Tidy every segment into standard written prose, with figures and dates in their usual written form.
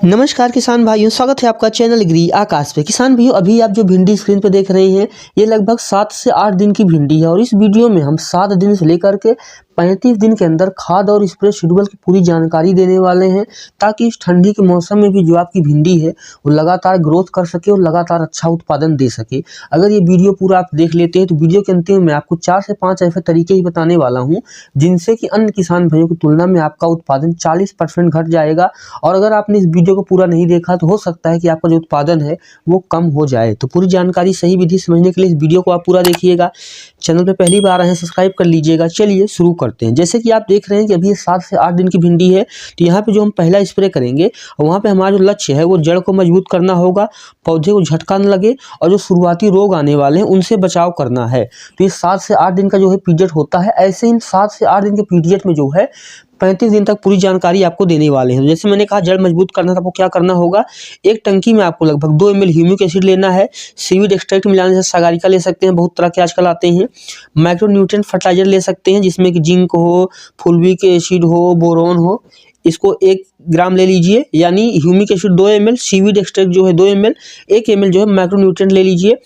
नमस्कार किसान भाइयों, स्वागत है आपका चैनल एग्री आकाश पे। किसान भाइयों, अभी आप जो भिंडी स्क्रीन पे देख रहे हैं ये लगभग 7 से 8 दिन की भिंडी है और इस वीडियो में हम 7 दिन से लेकर के 35 दिन के अंदर खाद और स्प्रे शेड्यूल की पूरी जानकारी देने वाले हैं, ताकि इस ठंडी के मौसम में भी जो आपकी भिंडी है वो लगातार ग्रोथ कर सके और लगातार अच्छा उत्पादन दे सके। अगर ये वीडियो पूरा आप देख लेते हैं तो वीडियो के अंत में मैं आपको 4 से 5 ऐसे तरीके ही बताने वाला हूँ जिनसे कि अन्य किसान भाइयों की तुलना में आपका उत्पादन 40% घट जाएगा। और अगर आपने इस वीडियो को पूरा नहीं देखा तो हो सकता है कि आपका जो उत्पादन है वो कम हो जाए। तो पूरी जानकारी सही विधि समझने के लिए इस वीडियो को आप पूरा देखिएगा। चैनल पे पहली बार आए हैं सब्सक्राइब कर लीजिएगा। चलिए शुरू करते हैं। जैसे कि आप देख रहे हैं कि अभी ये 7 से 8 दिन की भिंडी है, तो यहाँ पे जो हम पहला स्प्रे करेंगे और वहाँ पे हमारा जो लक्ष्य है वो जड़ को मजबूत करना होगा, पौधे को झटका न लगे और जो शुरुआती रोग आने वाले हैं उनसे बचाव करना है। तो ये 7 से 8 दिन का जो है पीरियड होता है। ऐसे इन 7 से 8 दिन के पीरियड में जो है 35 दिन तक पूरी जानकारी आपको देने वाले हैं। जैसे मैंने कहा जड़ मजबूत करना था, आपको क्या करना होगा, एक टंकी में आपको लगभग 2 ml ह्यूमिक एसिड लेना है। सीवीड एक्सट्रैक्ट मिलाने से सागारिका ले सकते हैं, बहुत तरह के आजकल आते हैं। माइक्रो न्यूट्रिएंट फर्टिलाइजर ले सकते हैं जिसमें कि जिंक हो, फुलविक एसिड हो, बोरोन हो। इसको 1 ग्राम ले लीजिए, यानी humic acid 2 ml, seaweed extract जो है 2 ml, 1 ml जो है माइक्रो न्यूट्रिएंट ले लीजिए।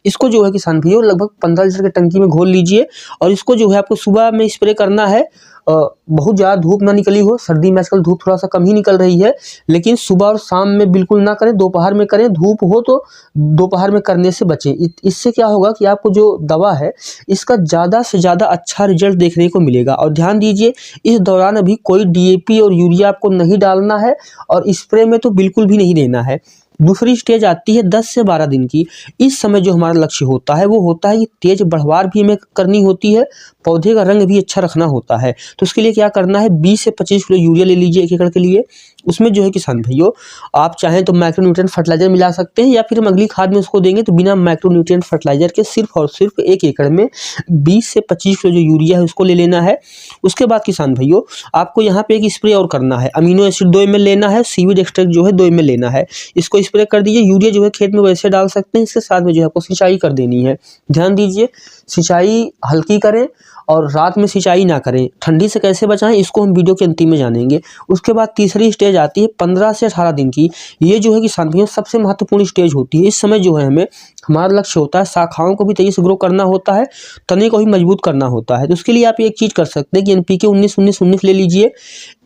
इसको जो है किसान भाइयों लगभग 15 लीटर के टंकी में घोल लीजिए और इसको जो है आपको सुबह में स्प्रे करना है। बहुत ज़्यादा धूप ना निकली हो, सर्दी में आजकल धूप थोड़ा सा कम ही निकल रही है, लेकिन सुबह और शाम में बिल्कुल ना करें, दोपहर में करें। धूप हो तो दोपहर में करने से बचें। इससे क्या होगा कि आपको जो दवा है इसका ज़्यादा से ज़्यादा अच्छा रिजल्ट देखने को मिलेगा। और ध्यान दीजिए, इस दौरान अभी कोई डीएपी और यूरिया आपको नहीं डालना है और स्प्रे में तो बिल्कुल भी नहीं देना है। दूसरी स्टेज आती है 10 से 12 दिन की। इस समय जो हमारा लक्ष्य होता है वो होता है कि तेज बढ़वार भी हमें करनी होती है, पौधे का रंग भी अच्छा रखना होता है। तो उसके लिए क्या करना है, 20 से 25 किलो यूरिया ले लीजिए 1 एकड़ के लिए। उसमें जो है किसान भाइयों आप चाहें तो माइक्रो न्यूट्रिएंट फर्टिलाइजर मिला सकते हैं, या फिर हम अगली खाद में उसको देंगे तो बिना माइक्रो न्यूट्रिएंट फर्टिलाइजर के सिर्फ और सिर्फ 1 एकड़ में 20 से 25 किलो जो यूरिया है उसको ले लेना है। उसके बाद किसान भाइयों आपको यहाँ पे एक स्प्रे और करना है। अमीनो एसिड 2 ml लेना है, सीवीड एक्सट्रैक्ट जो है 2 ml लेना है। इसको स्प्रे कर दीजिए। यूरिया जो है खेत में वैसे डाल सकते हैं, इसके साथ में जो है आपको सिंचाई कर देनी है। ध्यान दीजिए, सिंचाई हल्की करें और रात में सिंचाई ना करें। ठंडी से कैसे बचाएं इसको हम वीडियो के अंतिम में जानेंगे। उसके बाद तीसरी स्टेज आती है 15 से 18 दिन की। ये जो है किसान भाइयों सबसे महत्वपूर्ण स्टेज होती है। इस समय जो है हमें हमारा लक्ष्य होता है शाखाओं को भी तेजी से ग्रो करना होता है, तने को भी मजबूत करना होता है। तो उसके लिए आप एक चीज़ कर सकते हैं कि NPK 19-19-19 ले लीजिए,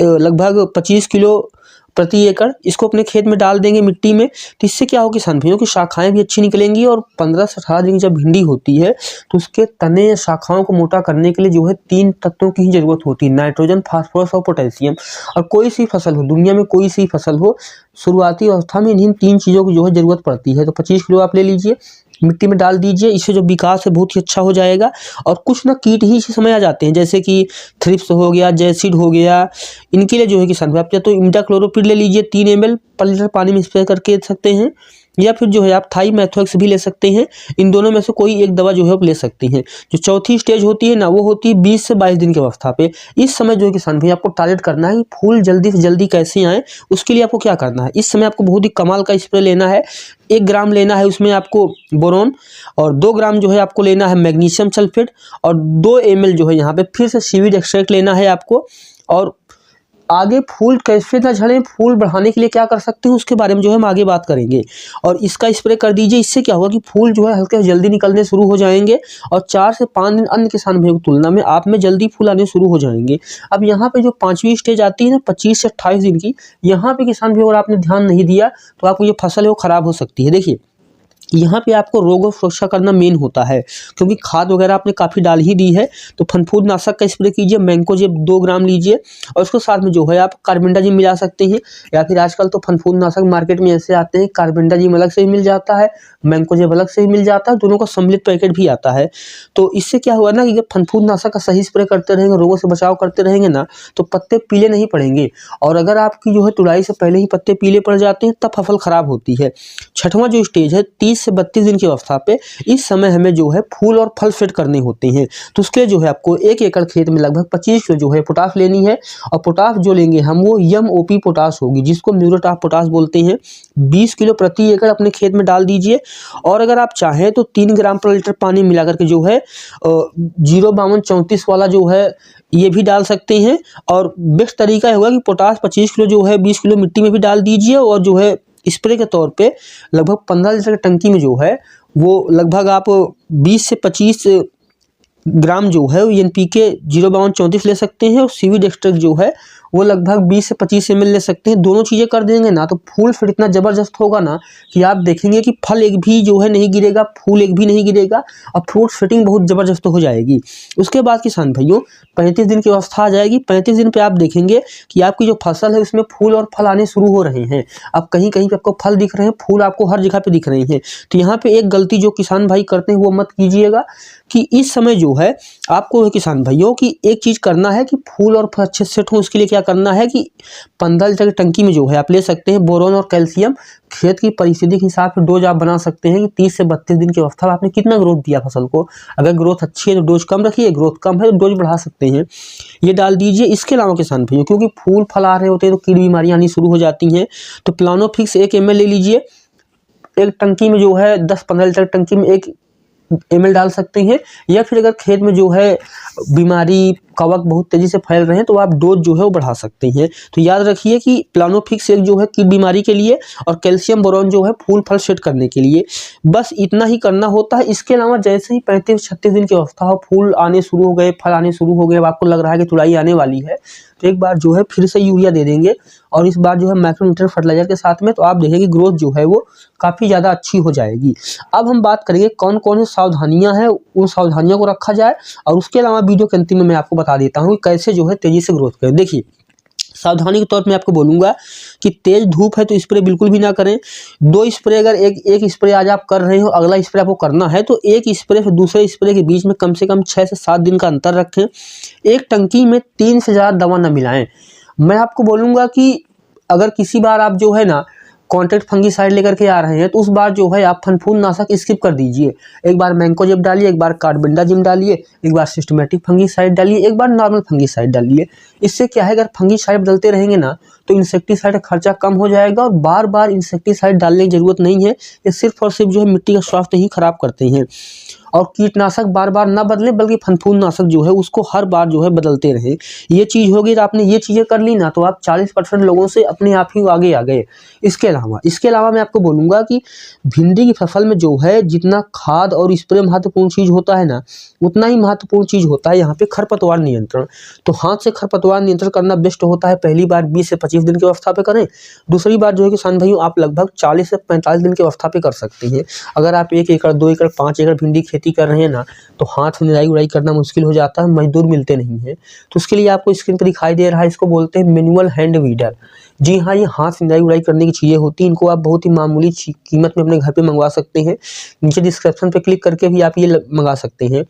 लगभग 25 किलो प्रति एकड़। इसको अपने खेत में डाल देंगे मिट्टी में। तो इससे क्या हो किसान भाइयों की शाखाएं भी अच्छी निकलेंगी और 15 से 18 दिन की जब भिंडी होती है तो उसके तने शाखाओं को मोटा करने के लिए जो है 3 तत्वों की ही जरूरत होती है, नाइट्रोजन, फास्फोरस और पोटेशियम। और कोई सी फसल हो, दुनिया में कोई सी फसल हो, शुरुआती अवस्था में इन्हीं 3 चीज़ों की जो है जरूरत पड़ती है। तो 25 किलो आप ले लीजिए, मिट्टी में डाल दीजिए। इससे जो विकास है बहुत ही अच्छा हो जाएगा। और कुछ ना कीट ही इसी समय आ जाते हैं, जैसे कि थ्रिप्स हो गया, जैसिड हो गया। इनके लिए जो है किसान भाई आप या तो इमिडाक्लोरोपिड ले लीजिए 3 ml पर लीटर पानी में स्प्रे करके दे सकते हैं, या फिर जो है आप थाईमेथोक्स भी ले सकते हैं। इन दोनों में से कोई एक दवा जो है आप ले सकते हैं। जो चौथी स्टेज होती है ना, वो होती है 20 से 22 दिन की अवस्था पे। इस समय जो है किसान भाई आपको टारगेट करना है कि फूल जल्दी से जल्दी कैसे आए। उसके लिए आपको क्या करना है, इस समय आपको बहुत ही कमाल का स्प्रे लेना है। 1 ग्राम लेना है उसमें आपको बोरोन, और 2 ग्राम जो है आपको लेना है मैग्नीशियम सल्फेट, और 2 ml जो है यहाँ पे फिर से सीवीड एक्सट्रैक्ट लेना है आपको। और आगे फूल कैसे ना झड़े, फूल बढ़ाने के लिए क्या कर सकते हैं उसके बारे में जो है हम आगे बात करेंगे। और इसका स्प्रे कर दीजिए। इससे क्या होगा कि फूल जो है हल्के जल्दी निकलने शुरू हो जाएंगे और 4 से 5 दिन अन्य किसान भाइयों की तुलना में आप में जल्दी फूल आने शुरू हो जाएंगे। अब यहाँ पे जो 5वीं स्टेज आती है ना 25 से 28 दिन की, यहाँ पे किसान भाइयों अगर आपने ध्यान नहीं दिया तो आपको जो फसल है वो खराब हो सकती है। देखिए यहाँ पे आपको रोग और सुरक्षा करना मेन होता है, क्योंकि खाद वगैरह आपने काफ़ी डाल ही दी है। तो फनफूद नाशक का स्प्रे कीजिए, मैंकोजेब 2 ग्राम लीजिए और उसके साथ में जो है आप कार्बेंडाजिम मिला सकते हैं, या फिर आजकल तो फनफूद नाशक मार्केट में ऐसे आते हैं, कार्बेंडाजिम अलग से ही मिल जाता है, मैंकोजेब अलग से ही मिल जाता है, दोनों का सम्मिलित पैकेट भी आता है। तो इससे क्या हुआ ना कि जब फनफूद नाशक का सही स्प्रे करते रहेंगे, रोगों से बचाव करते रहेंगे ना, तो पत्ते पीले नहीं पड़ेंगे। और अगर आपकी जो है तुड़ाई से पहले ही पत्ते पीले पड़ जाते हैं तब फसल खराब होती है। 6वां जो स्टेज है 30 30 से 32 दिन की अवस्था पे इस समय हमें जो है फूल और फल सेट करने होते हैं। तो उसके लिए जो है आपको 1 एकड़ खेत में लगभग 25 किलो जो है पोटाश लेनी है और पोटाश जो लेंगे हम वो MOP पोटाश होगी, जिसको म्यूरेट ऑफ पोटाश बोलते हैं। 20 किलो प्रति एकड़ अपने खेत में डाल दीजिए और अगर आप चाहें तो 3 ग्राम पर लीटर पानी मिलाकर के जो है 05234 वाला जो है ये भी डाल सकते हैं। और बेस्ट तरीका होगा कि पोटाश 25 किलो जो है 20 किलो मिट्टी में भी डाल दीजिए और जो है स्प्रे के तौर पे लगभग 15 लीटर की टंकी में जो है वो लगभग आप 20 से 25 ग्राम जो है NPK 05234 ले सकते हैं और सीवीड एक्सट्रैक्ट जो है वो लगभग 20 से 25 ml ले सकते हैं। दोनों चीज़ें कर देंगे ना तो फूल फिर इतना ज़बरदस्त होगा ना कि आप देखेंगे कि फल एक भी जो है नहीं गिरेगा, फूल एक भी नहीं गिरेगा और फ्रूट फिटिंग बहुत ज़बरदस्त हो जाएगी। उसके बाद किसान भाइयों 35 दिन की अवस्था आ जाएगी। 35 दिन पे आप देखेंगे कि आपकी जो फसल है उसमें फूल और फल आने शुरू हो रहे हैं। अब कहीं कहीं पे आपको फल दिख रहे हैं, फूल आपको हर जगह पे दिख रहे हैं। तो यहाँ पे एक गलती जो किसान भाई करते हैं वो मत कीजिएगा कि इस समय जो है आपको किसान भाइयों की एक चीज़ करना है कि फूल और फल अच्छे सेट हो। उसके लिए क्या करना है कि 15 लीटर की टंकी में जो है आप ले सकते हैं बोरोन और कैल्शियम। खेत की परिस्थिति के हिसाब से डोज आप बना सकते हैं कि 30 से 32 दिन की अवस्था में आपने कितना ग्रोथ दिया फसल को। अगर ग्रोथ अच्छी है तो डोज कम रखिए, ग्रोथ कम है तो डोज बढ़ा सकते हैं, ये डाल दीजिए। इसके अलावा किसान भाइयों क्योंकि फूल फल आ रहे होते हैं तो कीड़ी बीमारियां आनी शुरू हो जाती हैं, तो प्लानोफिक्स 1 ml ले लीजिए। एक टंकी में जो है 10-15 लीटर टंकी में 1 ml डाल सकते हैं। या फिर अगर खेत में जो है बीमारी कवक बहुत तेजी से फैल रहे हैं तो आप डोज जो है वो बढ़ा सकते हैं। तो याद रखिए कि प्लानोफिक्स एक जो है कीट बीमारी के लिए और कैल्शियम बोरोन जो है फूल फल सेट करने के लिए, बस इतना ही करना होता है। इसके अलावा जैसे ही 35-36 दिन की अवस्था हो, फूल आने शुरू हो गए, फल आने शुरू हो गए, आपको लग रहा है कि तुड़ाई आने वाली है, तो एक बार जो है फिर से यूरिया दे देंगे और इस बार जो है माइक्रोन्यूट्रिएंट फर्टिलाइजर के साथ में, तो आप देखेंगे ग्रोथ जो है वो काफ़ी ज़्यादा अच्छी हो जाएगी। अब हम बात करेंगे कौन कौन सी सावधानियां हैं, उन सावधानियों को रखा जाए और उसके अलावा वीडियो के अंतिम में मैं आपको बता देता हूँ कि कैसे जो है तेज़ी से ग्रोथ करें। देखिए सावधानी के तौर पे मैं आपको बोलूँगा कि तेज़ धूप है तो स्प्रे बिल्कुल भी ना करें। 2 स्प्रे अगर एक स्प्रे आज आप कर रहे हो, अगला स्प्रे आपको करना है तो एक स्प्रे से दूसरे स्प्रे के बीच में कम से कम 6 से 7 दिन का अंतर रखें। एक टंकी में 3 से ज़्यादा दवा ना मिलाएं। मैं आपको बोलूँगा कि अगर किसी बार आप जो है ना कॉन्ट्रैक्ट फंगीसाइड लेकर के आ रहे हैं तो उस बार जो है आप फनफूंद नाशक स्किप कर दीजिए। एक बार मैंकोजेब डालिए, एक बार कार्बेंडाजिम डालिए, एक बार सिस्टमेटिक फंगीसाइड डालिए, एक बार नॉर्मल फंगीसाइड डालिए। इससे क्या है अगर फंगीसाइड बदलते रहेंगे ना तो इंसेक्टिसाइड का खर्चा कम हो जाएगा और बार बार इंसेक्टिसाइड डालने की जरूरत नहीं है। ये सिर्फ और सिर्फ जो है मिट्टी का स्वास्थ्य ही खराब करते हैं। और कीटनाशक बार बार ना बदलें बल्कि फनफूंद नाशक जो है उसको हर बार जो है बदलते रहें। ये चीज़ होगी तो आपने ये चीज़ें कर ली ना तो आप 40% लोगों से अपने आप ही आगे आ गए। इसके अलावा मैं आपको बोलूँगा कि भिंडी की फसल में जो है जितना खाद और स्प्रे महत्वपूर्ण चीज़ होता है ना, उतना ही महत्वपूर्ण चीज़ होता है यहाँ पे खरपतवार नियंत्रण। तो हाथ से खरपतवार नियंत्रण करना बेस्ट होता है। पहली बार 20 से 25 दिन की अवस्था पे करें, दूसरी बार जो है किसान भाइयों आप लगभग 40 से 45 दिन की अवस्था पे कर सकते हैं। अगर आप 1 एकड़ 2 एकड़ 5 एकड़ भिंडी खेती कर रहे हैं ना तो हाथ से निराई उड़ाई करना मुश्किल हो जाता है, मजदूर मिलते नहीं हैं। तो उसके लिए आपको स्क्रीन पर दिखाई दे रहा है, इसको बोलते हैं मैनुअल हैंड वीडर। जी हाँ, ये हाथ से निराई उड़ाई करने की चीज़ें होती हैं। इनको आप बहुत ही मामूली कीमत में अपने घर पे मंगवा सकते हैं। नीचे डिस्क्रिप्शन पे क्लिक करके भी आप ये मंगा सकते हैं।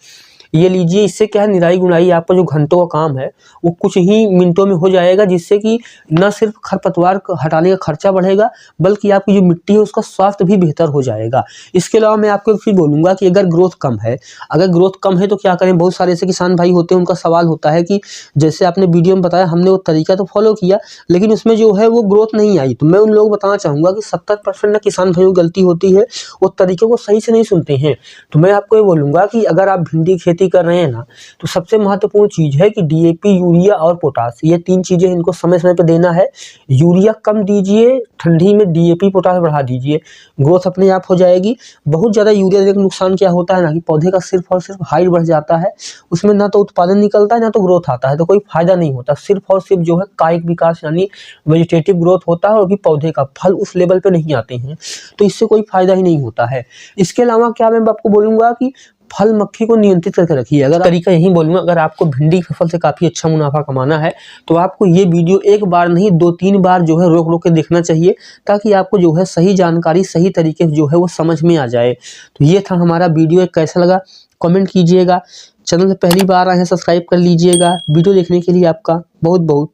ये लीजिए, इससे क्या है निराई गुड़ाई आपका जो घंटों का काम है वो कुछ ही मिनटों में हो जाएगा, जिससे कि न सिर्फ खरपतवार हटाने का खर्चा बढ़ेगा बल्कि आपकी जो मिट्टी है उसका स्वास्थ्य भी बेहतर हो जाएगा। इसके अलावा मैं आपको फिर बोलूँगा कि अगर ग्रोथ कम है तो क्या करें। बहुत सारे ऐसे किसान भाई होते हैं, उनका सवाल होता है कि जैसे आपने वीडियो में बताया हमने वो तरीका तो फॉलो किया लेकिन उसमें जो है वो ग्रोथ नहीं आई। तो मैं उन लोगों को बताना चाहूँगा कि 70% ना किसान भाइयों की गलती होती है, वो तरीके को सही से नहीं सुनते हैं। तो मैं आपको ये बोलूँगा कि अगर आप भिंडी खेती कर रहे हैं ना तो सबसे महत्वपूर्ण चीज है कि DAP यूरिया और पोटास, ये 3 चीजें इनको समय समय पे देना है। यूरिया कम दीजिए, ठंडी में DAP पोटास बढ़ा दीजिए, ग्रोथ अपने आप हो जाएगी। बहुत ज्यादा यूरिया देने का नुकसान क्या होता है ना कि पौधे का सिर्फ और सिर्फ हाइट बढ़ जाता है, उसमें ना तो उत्पादन निकलता है ना तो ग्रोथ आता है, तो कोई फायदा नहीं होता। सिर्फ और सिर्फ जो है कायिक विकास यानी वेजिटेटिव ग्रोथ होता है और भी पौधे का फल उस लेवल पे नहीं आते हैं, तो इससे कोई फायदा ही नहीं होता है। इसके अलावा क्या मैं आपको बोलूंगा कि फल मक्खी को नियंत्रित करके रखिए। अगर तरीका यही बोलूँगा, अगर आपको भिंडी की फसल से काफ़ी अच्छा मुनाफा कमाना है तो आपको ये वीडियो एक बार नहीं 2-3 बार जो है रोक के देखना चाहिए, ताकि आपको जो है सही जानकारी सही तरीके से जो है वो समझ में आ जाए। तो ये था हमारा वीडियो, कैसा लगा कमेंट कीजिएगा। चैनल में पहली बार आए हैं सब्सक्राइब कर लीजिएगा। वीडियो देखने के लिए आपका बहुत बहुत